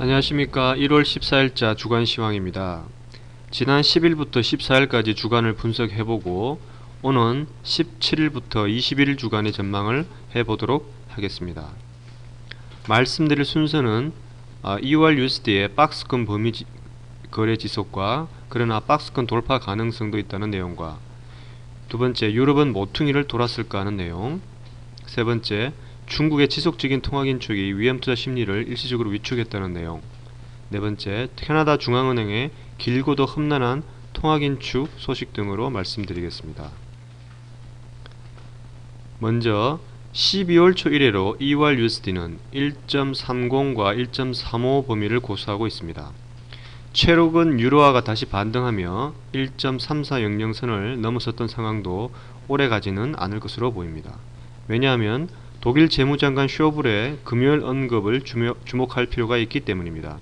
안녕하십니까. 1월 14일자 주간 시황입니다. 지난 10일부터 14일까지 주간을 분석해보고 오는 17일부터 21일 주간의 전망을 해보도록 하겠습니다. 말씀드릴 순서는 2월 USD의 박스권 범위 거래 지속과 그러나 박스권 돌파 가능성도 있다는 내용과 두 번째, 유럽은 모퉁이를 돌았을까 하는 내용, 세 번째, 중국의 지속적인 통화 긴축이 위험투자 심리를 일시적으로 위축했다는 내용, 네 번째, 캐나다 중앙은행의 길고도 험난한 통화 긴축 소식 등으로 말씀드리겠습니다. 먼저 12월 초 이래로 2월 USD는 1.30과 1.35 범위를 고수하고 있습니다. 최근 유로화가 다시 반등하며 1.3400선을 넘어섰던 상황도 오래가지는 않을 것으로 보입니다. 왜냐하면 독일 재무장관 쇼블의 금요일 언급을 주목할 필요가 있기 때문입니다.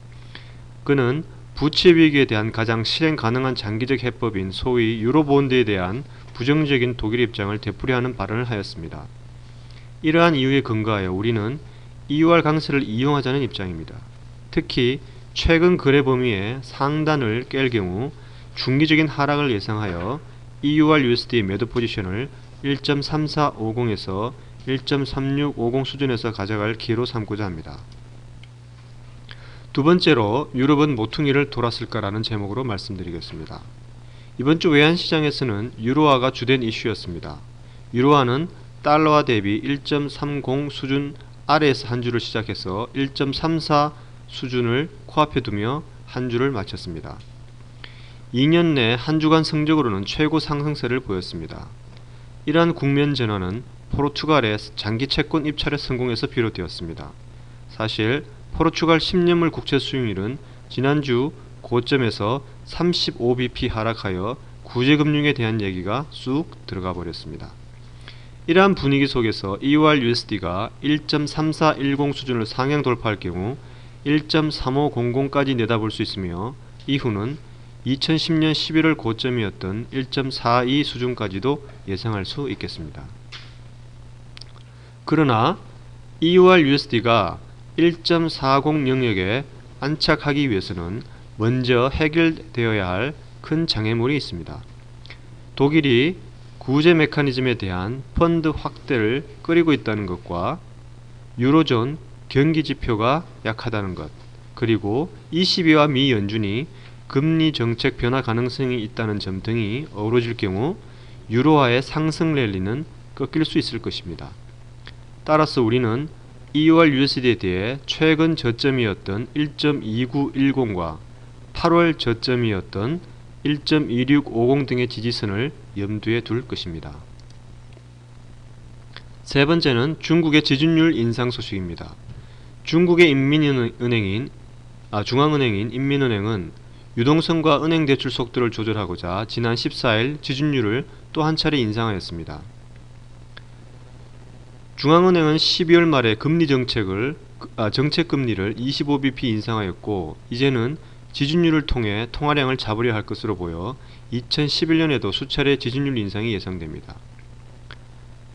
그는 부채 위기에 대한 가장 실행 가능한 장기적 해법인 소위 유로본드에 대한 부정적인 독일 입장을 되풀이하는 발언을 하였습니다. 이러한 이유에 근거하여 우리는 2월 강세를 이용하자는 입장입니다. 특히 최근 거래 범위의 상단을 깰 경우 중기적인 하락을 예상하여 2월 USD 매도 포지션을 1.3450에서 1.3650 수준에서 가져갈 기회로 삼고자 합니다. 두 번째로 유럽은 모퉁이를 돌았을까라는 제목으로 말씀드리겠습니다. 이번 주 외환시장에서는 유로화가 주된 이슈였습니다. 유로화는 달러화 대비 1.30 수준 아래에서 한 주를 시작해서 1.34 수준을 코앞에 두며 한 주를 마쳤습니다. 2년 내 한 주간 성적으로는 최고 상승세를 보였습니다. 이러한 국면 전환은 포르투갈의 장기 채권 입찰에 성공해서 비롯되었습니다. 사실 포르투갈 10년물 국채 수익률은 지난주 고점에서 35bp 하락하여 구제금융에 대한 얘기가 쑥 들어가 버렸습니다. 이러한 분위기 속에서 2월 USD가 1.3410 수준을 상향 돌파할 경우 1.3500까지 내다볼 수 있으며 이후는 2010년 11월 고점이었던 1.42 수준까지도 예상할 수 있겠습니다. 그러나 2월 USD가 1.40 영역에 안착하기 위해서는 먼저 해결되어야 할 큰 장애물이 있습니다. 독일이 구제 메커니즘에 대한 펀드 확대를 끓이고 있다는 것과 유로존 경기지표가 약하다는 것, 그리고 ECB와 미 연준이 금리 정책 변화 가능성이 있다는 점 등이 어우러질 경우 유로화의 상승 랠리는 꺾일 수 있을 것입니다. 따라서 우리는 2월 USD에 대해 최근 저점이었던 1.2910과 8월 저점이었던 1.2650 등의 지지선을 염두에 둘 것입니다. 세 번째는 중국의 지준율 인상 소식입니다. 중국의 중앙은행인 인민은행은 유동성과 은행대출 속도를 조절하고자 지난 14일 지준율을 또 한 차례 인상하였습니다. 중앙은행은 12월 말에 정책금리를 25bp 인상하였고 이제는 지준율을 통해 통화량을 잡으려 할 것으로 보여 2011년에도 수차례 지준율 인상이 예상됩니다.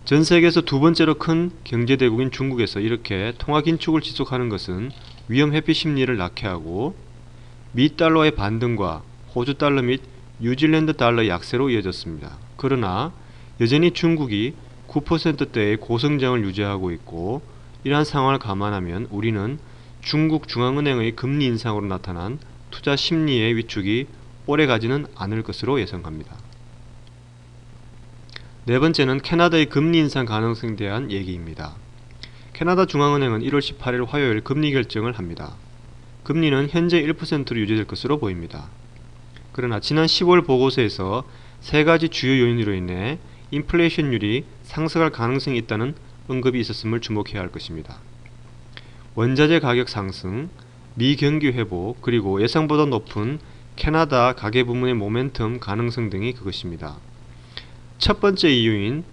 전 세계에서 두 번째로 큰 경제대국인 중국에서 이렇게 통화 긴축을 지속하는 것은 위험 회피 심리를 낳게 하고 미 달러의 반등과 호주 달러 및 뉴질랜드 달러 약세로 이어졌습니다. 그러나 여전히 중국이 9%대의 고성장을 유지하고 있고 이러한 상황을 감안하면 우리는 중국 중앙은행의 금리 인상으로 나타난 투자 심리의 위축이 오래가지는 않을 것으로 예상합니다. 네 번째는 캐나다의 금리 인상 가능성에 대한 얘기입니다. 캐나다 중앙은행은 1월 18일 화요일 금리 결정을 합니다. 금리는 현재 1%로 유지될 것으로 보입니다. 그러나 지난 10월 보고서에서 세 가지 주요 요인으로 인해 인플레이션율이 상승할 가능성이 있다는 언급이 있었음을 주목해야 할 것입니다. 원자재 가격 상승, 미경기 회복, 그리고 예상보다 높은 캐나다 가계부문의 모멘텀 가능성 등이 그것입니다. 첫 번째 이유인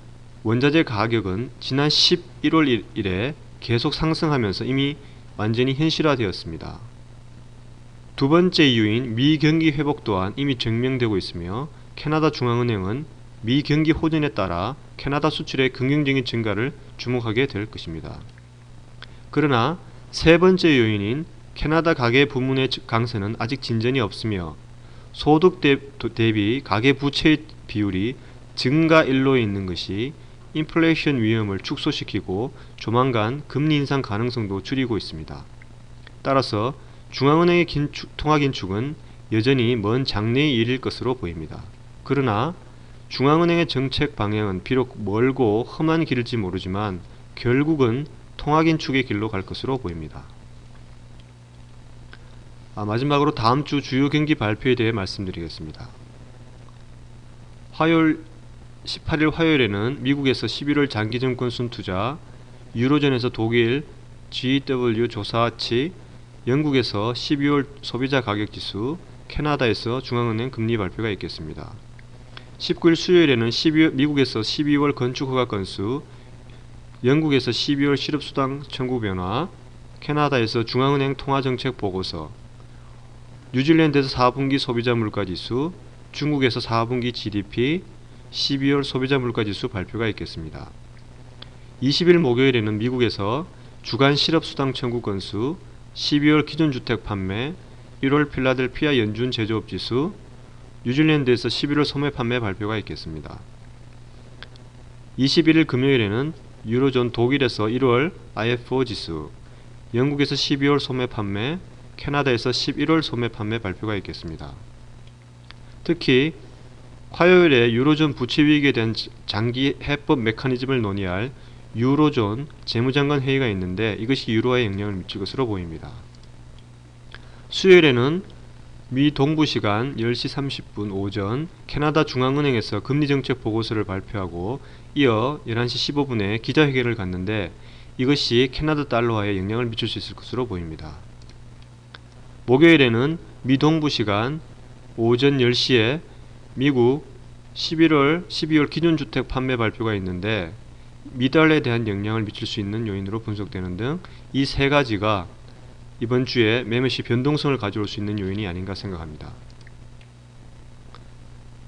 원자재 가격은 지난 11월 1일에 계속 상승하면서 이미 완전히 현실화되었습니다. 두 번째 이유인 미경기 회복 또한 이미 증명되고 있으며 캐나다 중앙은행은 미경기 호전에 따라 캐나다 수출의 긍정적인 증가를 주목하게 될 것입니다. 그러나 세 번째 요인인 캐나다 가계 부문의 강세는 아직 진전이 없으며 소득 대비 가계 부채 비율이 증가 일로에 있는 것이 인플레이션 위험을 축소시키고 조만간 금리 인상 가능성도 줄이고 있습니다. 따라서 중앙은행의 통화긴축은 여전히 먼 장래의 일일 것으로 보입니다. 그러나 중앙은행의 정책 방향은 비록 멀고 험한 길일지 모르지만 결국은 통화긴축의 길로 갈 것으로 보입니다. 마지막으로 다음 주 주요 경기 발표에 대해 말씀드리겠습니다. 18일 화요일에는 미국에서 11월 장기증권 순투자, 유로존에서 독일 GW 조사치, 영국에서 12월 소비자 가격지수, 캐나다에서 중앙은행 금리 발표가 있겠습니다. 19일 수요일에는 미국에서 12월 건축허가 건수, 영국에서 12월 실업수당 청구 변화, 캐나다에서 중앙은행 통화정책 보고서, 뉴질랜드에서 4분기 소비자 물가지수, 중국에서 4분기 GDP, 12월 소비자 물가지수 발표가 있겠습니다. 20일 목요일에는 미국에서 주간 실업수당 청구 건수, 12월 기준주택 판매, 1월 필라델피아 연준 제조업 지수, 뉴질랜드에서 11월 소매 판매 발표가 있겠습니다. 21일 금요일에는 유로존 독일에서 1월 IFO 지수, 영국에서 12월 소매 판매, 캐나다에서 11월 소매 판매 발표가 있겠습니다. 특히 화요일에 유로존 부채 위기에 대한 장기 해법 메커니즘을 논의할 유로존 재무장관 회의가 있는데 이것이 유로화에 영향을 미칠 것으로 보입니다. 수요일에는 미 동부시간 10시 30분 오전 캐나다 중앙은행에서 금리정책 보고서를 발표하고 이어 11시 15분에 기자회견을 갖는데 이것이 캐나다 달러화에 영향을 미칠 수 있을 것으로 보입니다. 목요일에는 미 동부시간 오전 10시에 미국 12월 기준주택 판매 발표가 있는데 미달러에 대한 영향을 미칠 수 있는 요인으로 분석되는 등 이 세 가지가 이번 주에 매매시 변동성을 가져올 수 있는 요인이 아닌가 생각합니다.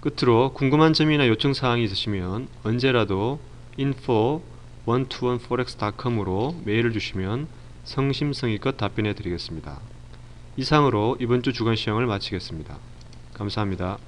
끝으로 궁금한 점이나 요청사항이 있으시면 언제라도 info121forex.com으로 메일을 주시면 성심성의껏 답변해 드리겠습니다. 이상으로 이번 주 주간 시황을 마치겠습니다. 감사합니다.